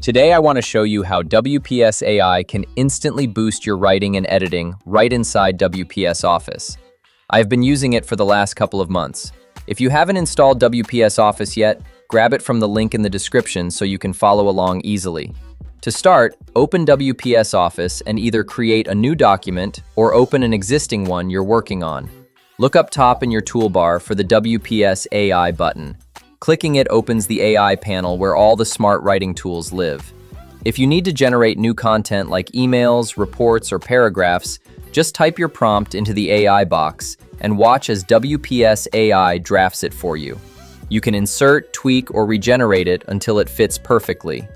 Today I want to show you how WPS AI can instantly boost your writing and editing right inside WPS Office. I've been using it for the last couple of months. If you haven't installed WPS Office yet, grab it from the link in the description so you can follow along easily. To start, open WPS Office and either create a new document or open an existing one you're working on. Look up top in your toolbar for the WPS AI button. Clicking it opens the AI panel where all the smart writing tools live. If you need to generate new content like emails, reports, or paragraphs, just type your prompt into the AI box and watch as WPS AI drafts it for you. You can insert, tweak, or regenerate it until it fits perfectly.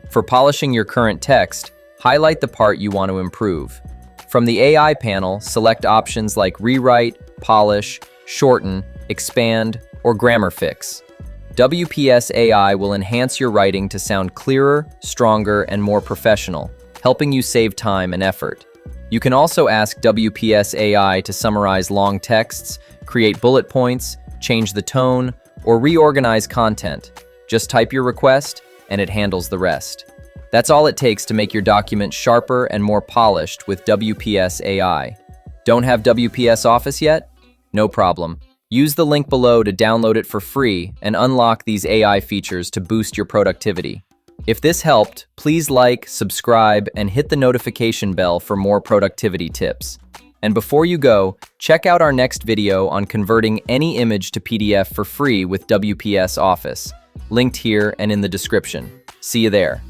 For polishing your current text, highlight the part you want to improve. From the AI panel, select options like Rewrite, Polish, Shorten, Expand, or Grammar Fix. WPS AI will enhance your writing to sound clearer, stronger, and more professional, helping you save time and effort. You can also ask WPS AI to summarize long texts, create bullet points, change the tone, or reorganize content. Just type your request, and it handles the rest. That's all it takes to make your document sharper and more polished with WPS AI. Don't have WPS Office yet? No problem. Use the link below to download it for free and unlock these AI features to boost your productivity. If this helped, please like, subscribe, and hit the notification bell for more productivity tips. And before you go, check out our next video on converting any image to PDF for free with WPS Office, linked here and in the description. See you there.